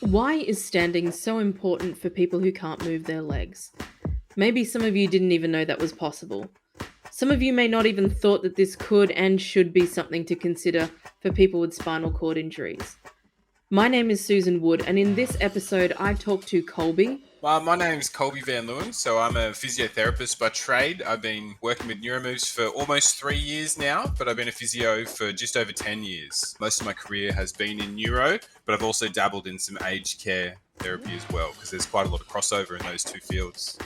Why is standing so important for people who can't move their legs? Maybe some of you didn't even know that was possible. Some of you may not even thought that this could and should be something to consider for people with spinal cord injuries. My name is Susan Wood, and in this episode, I talk to Colbey. Well, my name is Cobie Ann Moore, so I'm a physiotherapist by trade. I've been working with neuromoves for almost 3 years now, but I've been a physio for just over 10 years. Most of my career has been in neuro, but I've also dabbled in some aged care therapy as well, because there's quite a lot of crossover in those two fields.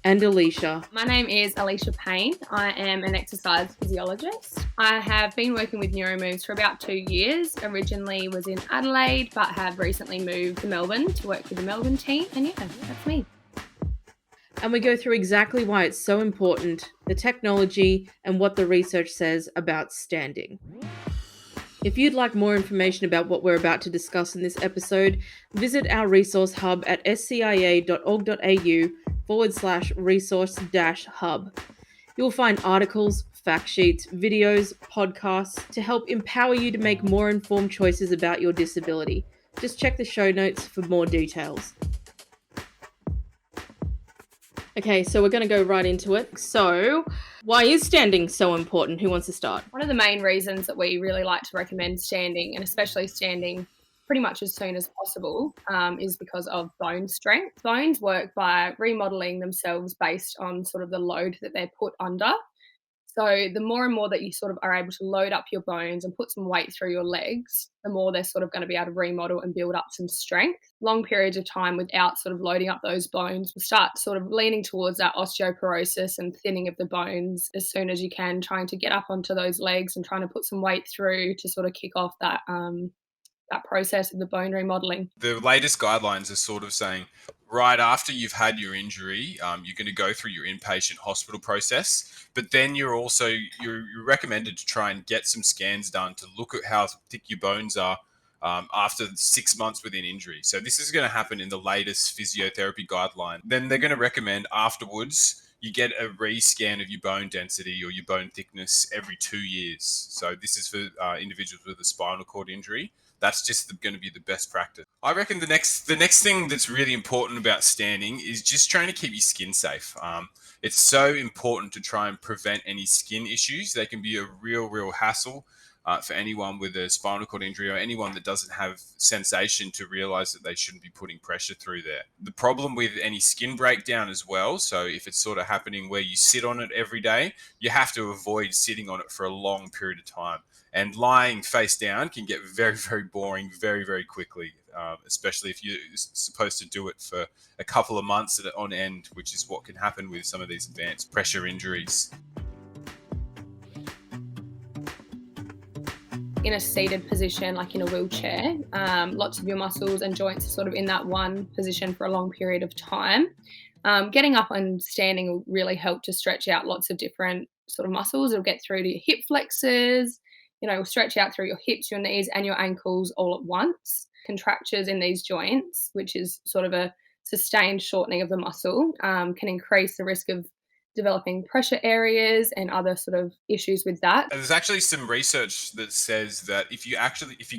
And Alicia. My name is Alicia Payne. I am an exercise physiologist. I have been working with neuromoves for about 2 years. Originally was in Adelaide, but have recently moved to Melbourne to work with the Melbourne team. And yeah, that's me. And we go through exactly why it's so important, the technology, and what the research says about standing. If you'd like more information about what we're about to discuss in this episode, visit our resource hub at scia.org.au/resource-hub. You'll find articles, fact sheets, videos, podcasts to help empower you to make more informed choices about your disability. Just check the show notes for more details. Okay, so we're going to go right into it. So, why is standing so important? Who wants to start? One of the main reasons that we really like to recommend standing, and especially standing pretty much as soon as possible, is because of bone strength. Bones work by remodeling themselves based on sort of the load that they're put under. So the more and more that you sort of are able to load up your bones and put some weight through your legs, the more they're sort of going to be able to remodel and build up some strength. Long periods of time without sort of loading up those bones will start sort of leaning towards that osteoporosis and thinning of the bones as soon as you can, trying to get up onto those legs and trying to put some weight through to sort of kick off that process of the bone remodeling. The latest guidelines are sort of saying right after you've had your injury, you're going to go through your inpatient hospital process, but then you're recommended to try and get some scans done to look at how thick your bones are after 6 months within injury. So this is going to happen in the latest physiotherapy guideline. Then they're going to recommend afterwards you get a rescan of your bone density or your bone thickness every 2 years. So this is for individuals with a spinal cord injury. That's just going to be the best practice. I reckon the next thing that's really important about standing is just trying to keep your skin safe. It's so important to try and prevent any skin issues. They can be a real hassle for anyone with a spinal cord injury or anyone that doesn't have sensation to realize that they shouldn't be putting pressure through there. The problem with any skin breakdown as well, so if it's sort of happening where you sit on it every day, you have to avoid sitting on it for a long period of time. And lying face down can get very boring very quickly, especially if you're supposed to do it for a couple of months on end, which is what can happen with some of these advanced pressure injuries. In a seated position, like in a wheelchair, lots of your muscles and joints are sort of in that one position for a long period of time. Getting up and standing will really help to stretch out lots of different sort of muscles. It'll get through to your hip flexors, will stretch out through your hips, your knees, and your ankles all at once. Contractures in these joints, which is sort of a sustained shortening of the muscle, can increase the risk of developing pressure areas and other sort of issues with that. There's actually some research that says that if you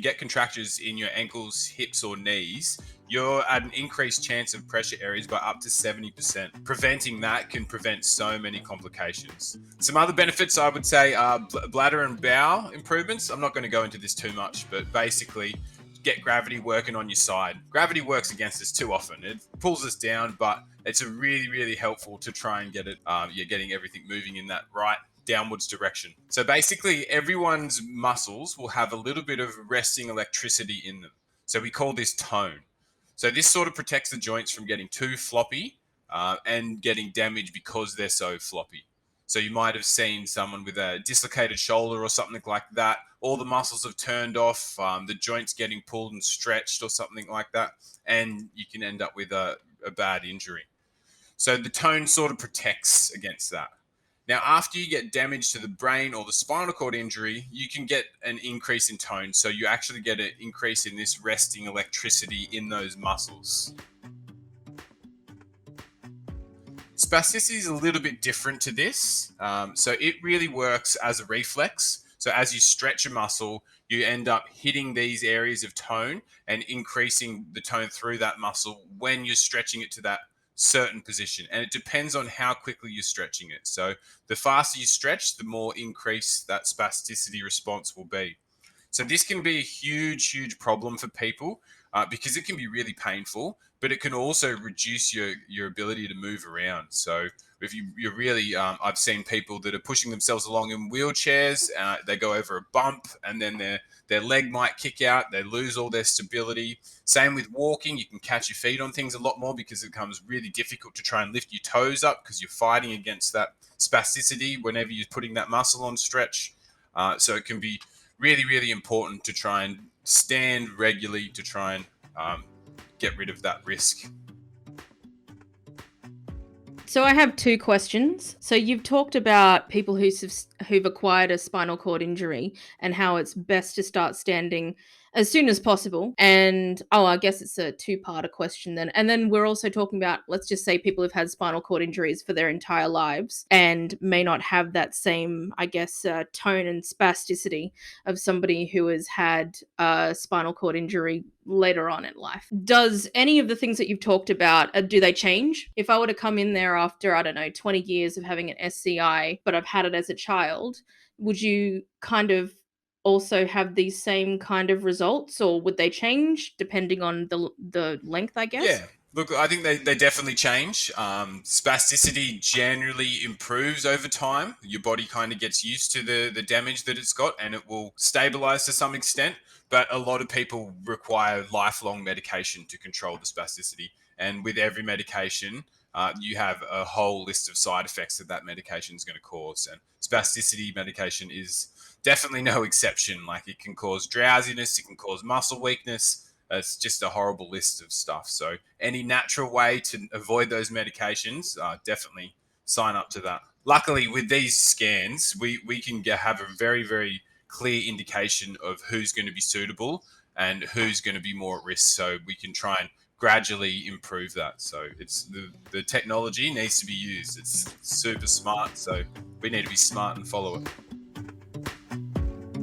get contractures in your ankles, hips, or knees, you're at an increased chance of pressure areas by up to 70%. Preventing that can prevent so many complications. Some other benefits I would say are bladder and bowel improvements. I'm not going to go into this too much, but basically get gravity working on your side. Gravity works against us too often. It pulls us down, but it's a really helpful to try and get it. You're getting everything moving in that right downwards direction. So basically, everyone's muscles will have a little bit of resting electricity in them. So we call this tone. So this sort of protects the joints from getting too floppy and getting damaged because they're so floppy. So you might have seen someone with a dislocated shoulder or something like that. All the muscles have turned off, the joints getting pulled and stretched or something like that, and you can end up with a bad injury. So the tone sort of protects against that. Now, after you get damage to the brain or the spinal cord injury, you can get an increase in tone. So you actually get an increase in this resting electricity in those muscles. Spasticity is a little bit different to this. So it really works as a reflex. So as you stretch a muscle, you end up hitting these areas of tone and increasing the tone through that muscle when you're stretching it to that certain position. And it depends on how quickly you're stretching it. So the faster you stretch, the more increased that spasticity response will be. So this can be a huge problem for people because it can be really painful, but it can also reduce your ability to move around. So if you're really, I've seen people that are pushing themselves along in wheelchairs, they go over a bump and then their leg might kick out, they lose all their stability. Same with walking, you can catch your feet on things a lot more because it becomes really difficult to try and lift your toes up because you're fighting against that spasticity whenever you're putting that muscle on stretch. So it can be really important to try and stand regularly to try and get rid of that risk. So I have two questions. So you've talked about people who've acquired a spinal cord injury and how it's best to start standing as soon as possible. And I guess it's a two-parter question then. And then we're also talking about, let's just say, people who've had spinal cord injuries for their entire lives and may not have that same, I guess, tone and spasticity of somebody who has had a spinal cord injury later on in life. Does any of the things that you've talked about, do they change? If I were to come in there after, I don't know, 20 years of having an SCI, but I've had it as a child, would you kind of also have these same kind of results, or would they change depending on the length, I guess? Yeah. Look, I think they definitely change. Spasticity generally improves over time. Your body kind of gets used to the damage that it's got and it will stabilize to some extent. But a lot of people require lifelong medication to control the spasticity. And with every medication, you have a whole list of side effects that medication is going to cause. And spasticity medication is definitely no exception. Like it can cause drowsiness, it can cause muscle weakness. It's just a horrible list of stuff. So any natural way to avoid those medications, definitely sign up to that. Luckily, with these scans, we can have a very clear indication of who's going to be suitable and who's going to be more at risk. So we can try and gradually improve that. So it's the technology needs to be used. It's super smart. So we need to be smart and follow it.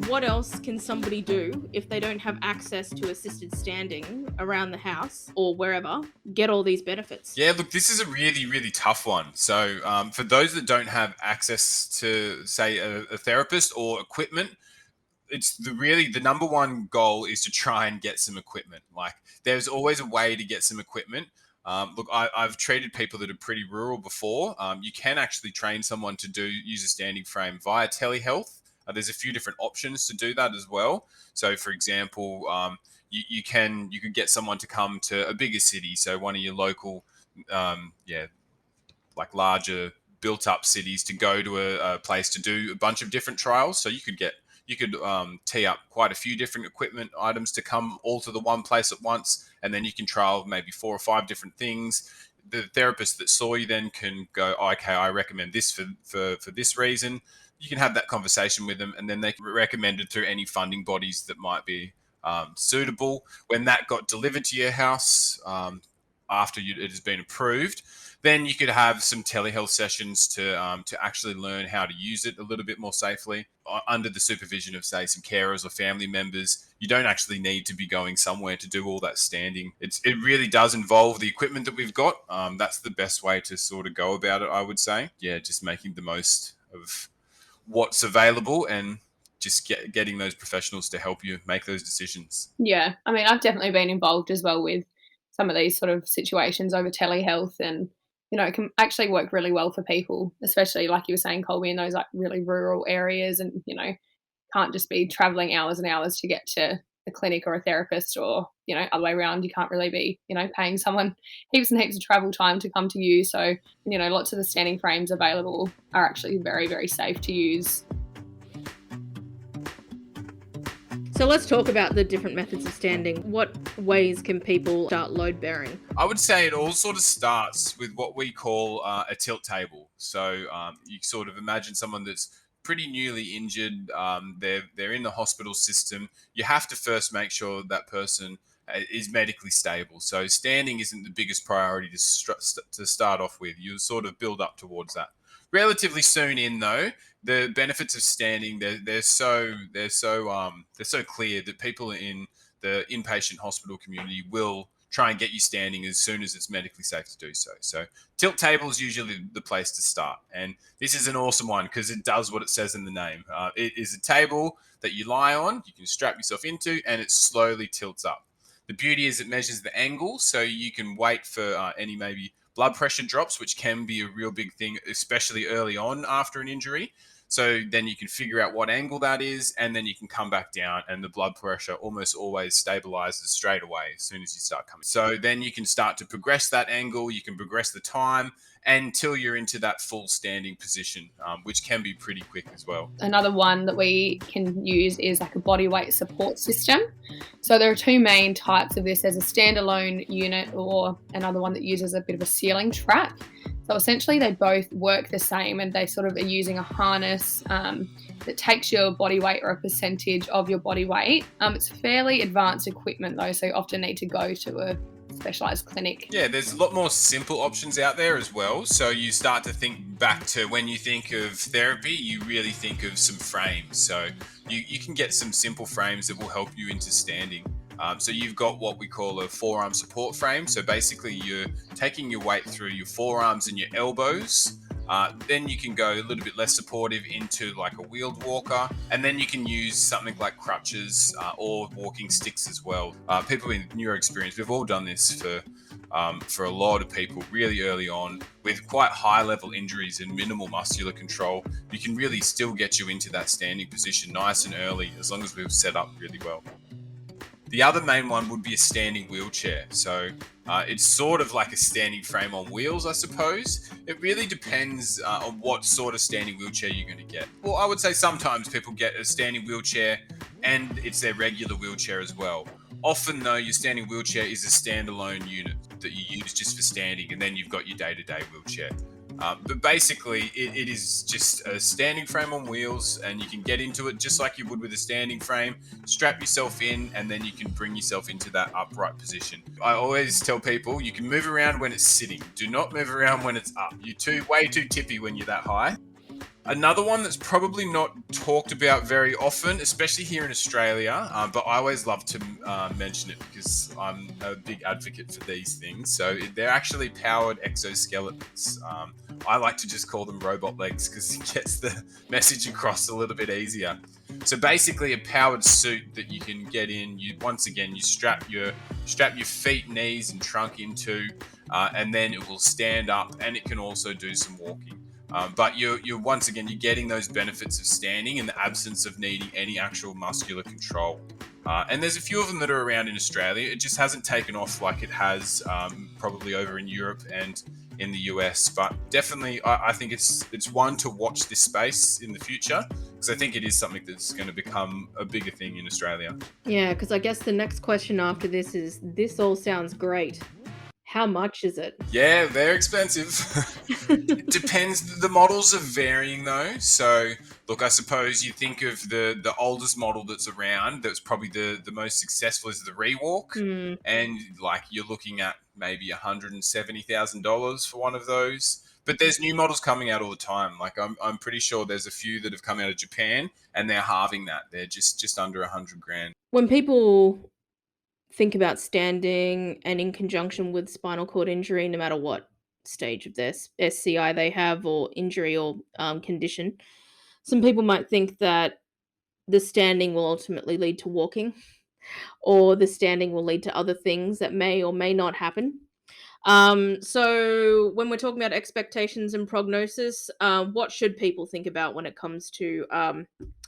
What else can somebody do if they don't have access to assisted standing around the house or wherever, get all these benefits? Yeah, look, this is a really tough one. So for those that don't have access to, say, a therapist or equipment, it's the number one goal is to try and get some equipment. Like there's always a way to get some equipment. Look, I've treated people that are pretty rural before. You can actually train someone to use a standing frame via telehealth. There's a few different options to do that as well. So, for example, you could get someone to come to a bigger city, so one of your local, like larger built-up cities, to go to a place to do a bunch of different trials. So you could tee up quite a few different equipment items to come all to the one place at once, and then you can trial maybe 4 or 5 different things. The therapist that saw you then can go, okay, I recommend this for this reason. You can have that conversation with them, and then they can recommend it through any funding bodies that might be suitable. When that got delivered to your house after it has been approved, then you could have some telehealth sessions to actually learn how to use it a little bit more safely under the supervision of, say, some carers or family members. You don't actually need to be going somewhere to do all that standing. It really does involve the equipment that we've got. That's the best way to sort of go about it, I would say. Yeah, just making the most of what's available and just getting those professionals to help you make those decisions. Yeah, I mean, I've definitely been involved as well with some of these sort of situations over telehealth, and it can actually work really well for people, especially like you were saying, Colbey, in those like really rural areas, and can't just be traveling hours and hours to get to a clinic or a therapist, or other way around. You can't really be paying someone heaps and heaps of travel time to come to you. So lots of the standing frames available are actually very safe to use. So let's talk about the different methods of standing. What ways can people start load bearing? I would say it all sort of starts with what we call a tilt table. So you sort of imagine someone that's pretty newly injured. They're in the hospital system. You have to first make sure that person is medically stable. So standing isn't the biggest priority to start off with. You sort of build up towards that. relatively soon in, though, the benefits of standing they're so clear that people in the inpatient hospital community will try and get you standing as soon as it's medically safe to do so. So tilt table is usually the place to start, and this is an awesome one because it does what it says in the name. It is a table that you lie on, you can strap yourself into, and it slowly tilts up. The beauty is it measures the angle, so you can wait for any maybe blood pressure drops, which can be a real big thing, especially early on after an injury. So then you can figure out what angle that is, and then you can come back down, and the blood pressure almost always stabilizes straight away as soon as you start coming. So then you can start to progress that angle, you can progress the time until you're into that full standing position, which can be pretty quick as well. Another one that we can use is like a bodyweight support system. So there are two main types of this. There's a standalone unit or another one that uses a bit of a ceiling track. So essentially they both work the same, and they sort of are using a harness that takes your body weight or a percentage of your body weight. It's fairly advanced equipment though, so you often need to go to a specialized clinic. Yeah, there's a lot more simple options out there as well. So you start to think back to when you think of therapy, you really think of some frames. So you can get some simple frames that will help you into standing. So you've got what we call a forearm support frame. So basically you're taking your weight through your forearms and your elbows. Then you can go a little bit less supportive into like a wheeled walker, and then you can use something like crutches or walking sticks as well. People in neuro experience, we've all done this for a lot of people really early on with quite high level injuries and minimal muscular control. You can really still get you into that standing position nice and early as long as we've set up really well. The other main one would be a standing wheelchair. So it's sort of like a standing frame on wheels, I suppose. It really depends on what sort of standing wheelchair you're going to get. Well, I would say sometimes people get a standing wheelchair and it's their regular wheelchair as well. Often, though, your standing wheelchair is a standalone unit that you use just for standing, and then you've got your day-to-day wheelchair. But basically, it is just a standing frame on wheels, and you can get into it just like you would with a standing frame, strap yourself in, and then you can bring yourself into that upright position. I always tell people you can move around when it's sitting. Do not move around when it's up. You're way too tippy when you're that high. Another one that's probably not talked about very often, especially here in Australia, but I always love to mention it because I'm a big advocate for these things. So they're actually powered exoskeletons. I like to just call them robot legs because it gets the message across a little bit easier. So basically a powered suit that you can get in. You strap your feet, knees and trunk into, and then it will stand up, and it can also do some walking. But you're getting those benefits of standing in the absence of needing any actual muscular control. And there's a few of them that are around in Australia. It just hasn't taken off like it has probably over in Europe and in the US. But definitely, I think it's one to watch this space in the future, because I think it is something that's going to become a bigger thing in Australia. Yeah, because I guess the next question after this is, this all sounds great. How much is it? Yeah, they're expensive. It depends. The models are varying though. So look, I suppose you think of the oldest model that's around, that's probably the most successful, is the Rewalk. And like you're looking at maybe $170,000 for one of those. But there's new models coming out all the time. Like I'm pretty sure there's a few that have come out of Japan, and they're halving that. They're just under $100,000. When people think about standing and in conjunction with spinal cord injury, no matter what stage of their SCI they have or injury or condition, some people might think that the standing will ultimately lead to walking, or the standing will lead to other things that may or may not happen. So when we're talking about expectations and prognosis, what should people think about when it comes to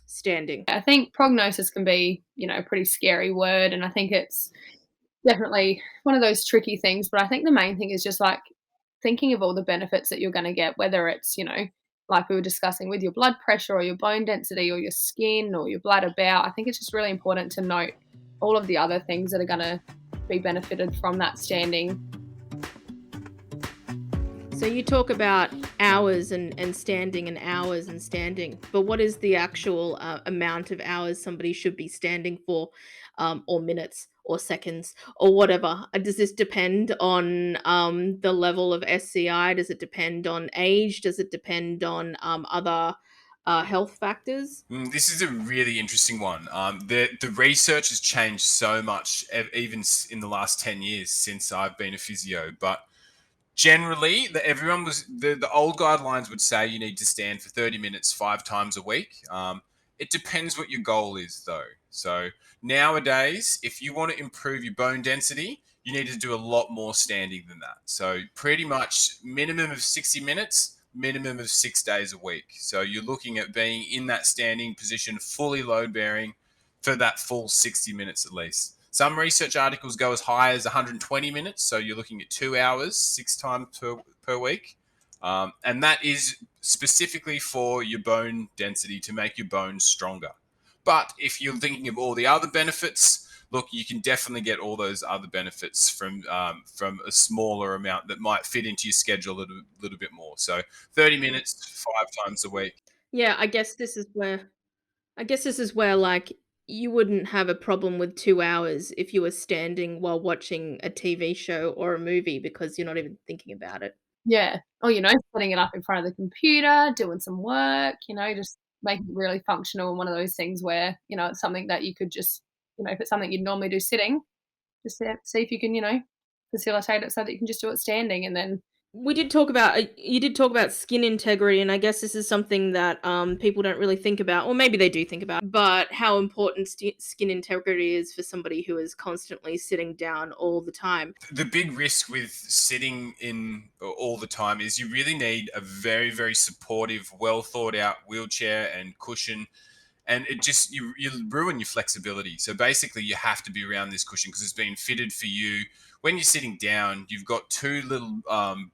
standing? I think prognosis can be, a pretty scary word, and I think it's definitely one of those tricky things. But I think the main thing is just like thinking of all the benefits that you're going to get, whether it's, like we were discussing with your blood pressure or your bone density or your skin or your bladder bout. I think it's just really important to note all of the other things that are going to be benefited from that standing. So you talk about hours and standing and hours and standing, but what is the actual amount of hours somebody should be standing for, or minutes? or seconds or whatever? Does this depend on the level of SCI? Does it depend on age? Does it depend on other health factors? This is a really interesting one. The research has changed so much, even in the last 10 years since I've been a physio. But generally, the old guidelines would say you need to stand for 30 minutes 5 times a week. It depends what your goal is, though. So nowadays, if you want to improve your bone density, you need to do a lot more standing than that. So pretty much minimum of 60 minutes, minimum of 6 days a week. So you're looking at being in that standing position, fully load bearing for that full 60 minutes at least. Some research articles go as high as 120 minutes. So you're looking at 2 hours, 6 times per week. And that is specifically for your bone density to make your bones stronger. But if you're thinking of all the other benefits, look, you can definitely get all those other benefits from a smaller amount that might fit into your schedule a little bit more. So 30 minutes, 5 times a week. Yeah, I guess this is where like you wouldn't have a problem with 2 hours if you were standing while watching a TV show or a movie because you're not even thinking about it. Yeah. Or, setting it up in front of the computer, doing some work, just making it really functional and one of those things where, it's something that you could just, if it's something you'd normally do sitting, just see if you can, facilitate it so that you can just do it standing and then We did talk about you did talk about skin integrity, and I guess this is something that people don't really think about, or maybe they do think about, but how important skin integrity is for somebody who is constantly sitting down all the time. The big risk with sitting in all the time is you really need a very, very supportive, well thought out wheelchair and cushion, and it just you ruin your flexibility. So basically you have to be around this cushion because it's been fitted for you. When you're sitting down, you've got two little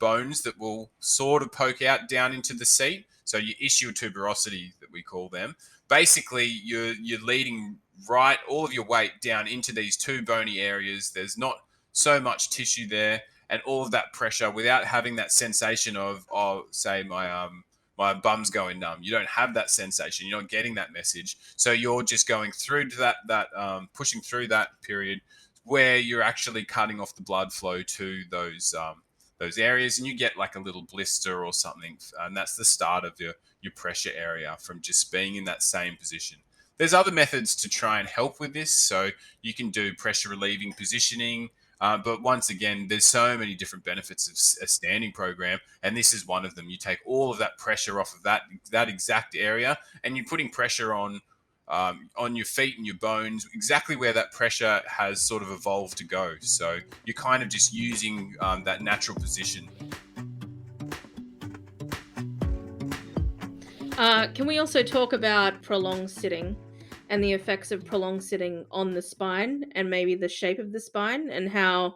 bones that will sort of poke out down into the seat, so your ischial tuberosity that we call them. Basically you're leading right all of your weight down into these two bony areas. There's not so much tissue there, and all of that pressure without having that sensation of, say my bum's going numb. You don't have that sensation. You're not getting that message. So you're just going through to that pushing through that period where you're actually cutting off the blood flow to those areas, and you get like a little blister or something, and that's the start of your pressure area from just being in that same position. There's other methods to try and help with this. So you can do pressure relieving positioning. But once again, there's so many different benefits of a standing program, and this is one of them. You take all of that pressure off of that exact area, and you're putting pressure on your feet and your bones, exactly where that pressure has sort of evolved to go. So you're kind of just using that natural position. Can we also talk about prolonged sitting and the effects of prolonged sitting on the spine and maybe the shape of the spine and how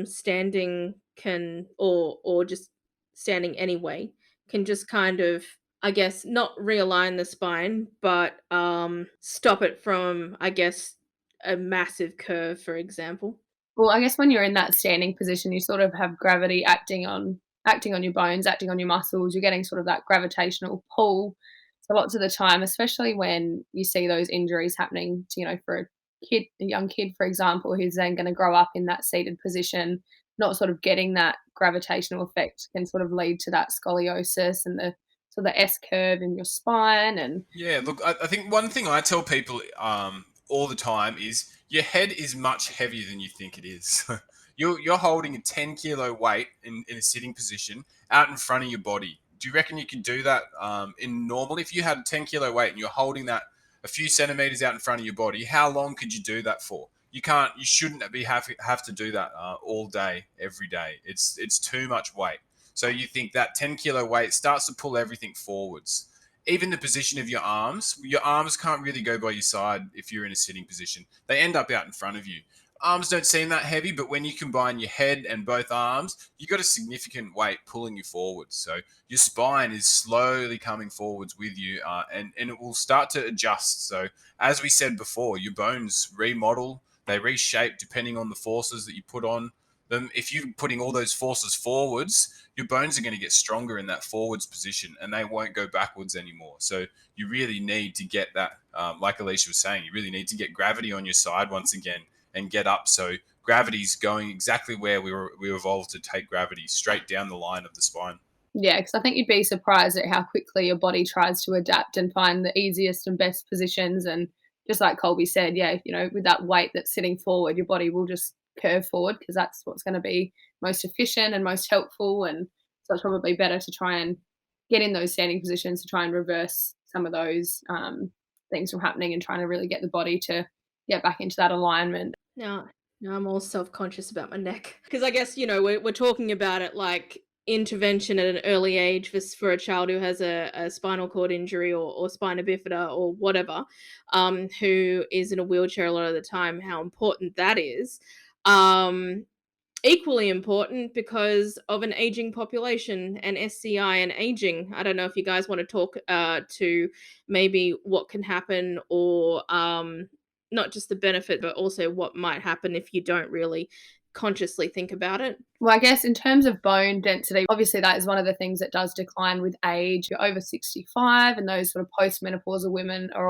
standing can or just standing anyway can just kind of, I guess, not realign the spine but stop it from, I guess, a massive curve, for example. well, I guess when you're in that standing position, you sort of have gravity acting on your bones, acting on your muscles. You're getting sort of that gravitational pull. So lots of the time, especially when you see those injuries happening, to, for a young kid, for example, who's then going to grow up in that seated position, not sort of getting that gravitational effect can sort of lead to that scoliosis and the S curve in your spine. And Yeah, look, I think one thing I tell people all the time is your head is much heavier than you think it is. You're holding a 10 kilo weight in a sitting position out in front of your body. Do you reckon you could do that in normal? If you had a 10 kilo weight and you're holding that a few centimeters out in front of your body, how long could you do that for? You can't. You shouldn't have to do that all day, every day. It's too much weight. So you think that 10 kilo weight starts to pull everything forwards. Even the position of your arms can't really go by your side if you're in a sitting position. They end up out in front of you. Arms don't seem that heavy, but when you combine your head and both arms, you got a significant weight pulling you forwards. So your spine is slowly coming forwards with you, and it will start to adjust. So as we said before, your bones remodel, they reshape depending on the forces that you put on them. If you're putting all those forces forwards, your bones are going to get stronger in that forwards position, and they won't go backwards anymore. So you really need to get that, like Alicia was saying, you really need to get gravity on your side once again, and get up. So gravity's going exactly where we evolved to take gravity, straight down the line of the spine. Yeah, because I think you'd be surprised at how quickly your body tries to adapt and find the easiest and best positions. And just like Colbey said, yeah, with that weight that's sitting forward, your body will just curve forward because that's what's going to be most efficient and most helpful. And so it's probably better to try and get in those standing positions to try and reverse some of those things from happening and trying to really get the body to get back into that alignment. Now I'm all self-conscious about my neck because I guess we're talking about it like intervention at an early age for a child who has a spinal cord injury or spina bifida or whatever, who is in a wheelchair a lot of the time. How important that is. Equally important because of an aging population and SCI and aging. I don't know if you guys want to talk to maybe what can happen or not just the benefit, but also what might happen if you don't really consciously think about it. Well, I guess in terms of bone density, obviously that is one of the things that does decline with age. You're over 65 and those sort of postmenopausal women are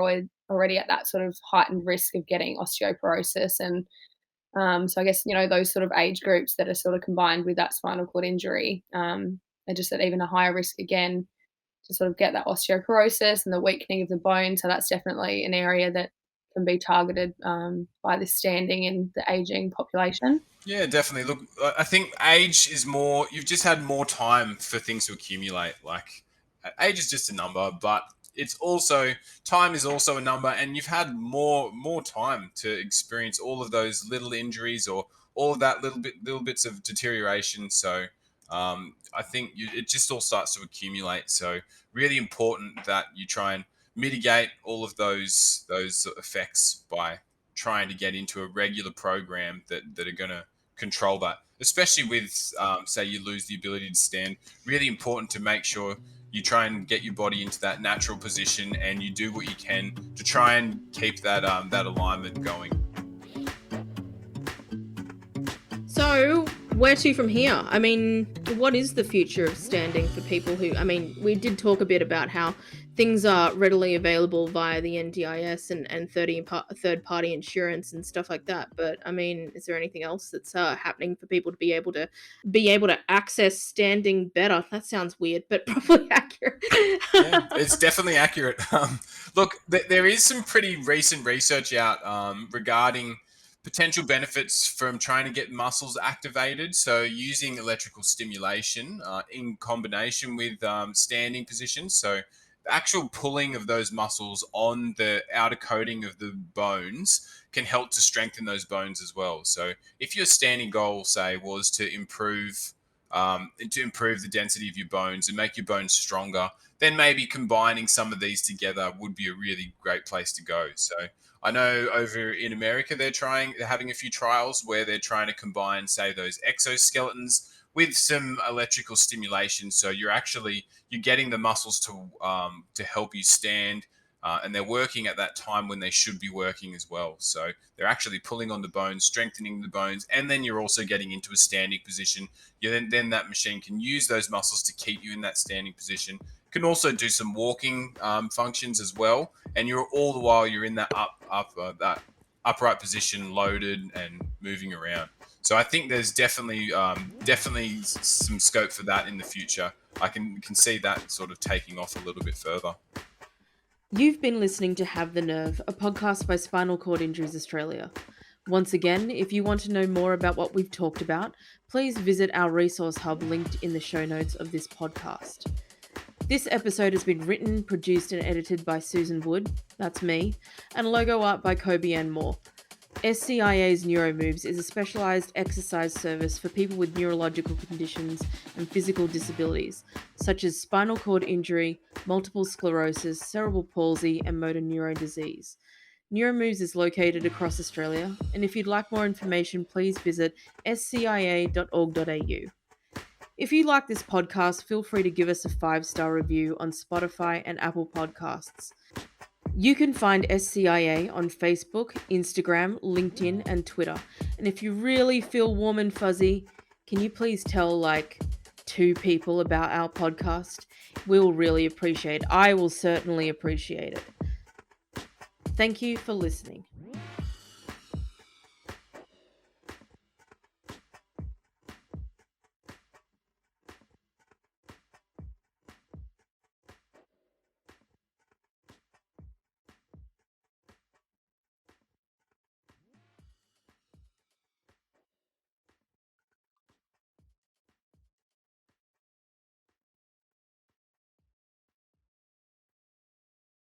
already at that sort of heightened risk of getting osteoporosis. And so I guess, those sort of age groups that are sort of combined with that spinal cord injury are just at even a higher risk again to sort of get that osteoporosis and the weakening of the bone. So that's definitely an area that can be targeted by this standing in the aging population. Yeah, definitely. Look, I think age is more, you've just had more time for things to accumulate. Like, age is just a number, but it's also, time is also a number, and you've had more time to experience all of those little injuries or all of that little bits of deterioration. So I think it just all starts to accumulate. So really important that you try and mitigate all of those effects by trying to get into a regular program that are going to control that, especially with say you lose the ability to stand. Really important to make sure you try and get your body into that natural position and you do what you can to try and keep that that alignment going. So where to from here? I mean, what is the future of standing for people who, we did talk a bit about how things are readily available via the NDIS and third-party insurance and stuff like that. But is there anything else that's happening for people to be able to access standing better? That sounds weird, but probably accurate. Yeah, it's definitely accurate. Look, there is some pretty recent research out regarding potential benefits from trying to get muscles activated. So using electrical stimulation in combination with standing positions. So the actual pulling of those muscles on the outer coating of the bones can help to strengthen those bones as well. So if your standing goal, say, was to improve the density of your bones and make your bones stronger, then maybe combining some of these together would be a really great place to go. So I know over in America, they're having a few trials where they're trying to combine, say, those exoskeletons with some electrical stimulation. So you're getting the muscles to help you stand, and they're working at that time when they should be working as well. So they're actually pulling on the bones, strengthening the bones, and then you're also getting into a standing position. Then that machine can use those muscles to keep you in that standing position. Can also do some walking functions as well, and you're all the while you're in that that upright position, loaded and moving around. So I think there's definitely some scope for that in the future. I can see that sort of taking off a little bit further. You've been listening to Have the Nerve, a podcast by Spinal Cord Injuries Australia. Once again, if you want to know more about what we've talked about, please visit our resource hub linked in the show notes of this podcast. This episode has been written, produced and edited by Susan Wood, that's me, and logo art by Cobie Ann Moore. SCIA's NeuroMoves is a specialised exercise service for people with neurological conditions and physical disabilities, such as spinal cord injury, multiple sclerosis, cerebral palsy, and motor neurone disease. NeuroMoves is located across Australia, and if you'd like more information, please visit scia.org.au. If you like this podcast, feel free to give us a 5-star review on Spotify and Apple Podcasts. You can find SCIA on Facebook, Instagram, LinkedIn, and Twitter. And if you really feel warm and fuzzy, can you please tell 2 people about our podcast? We'll really appreciate it. I will certainly appreciate it. Thank you for listening.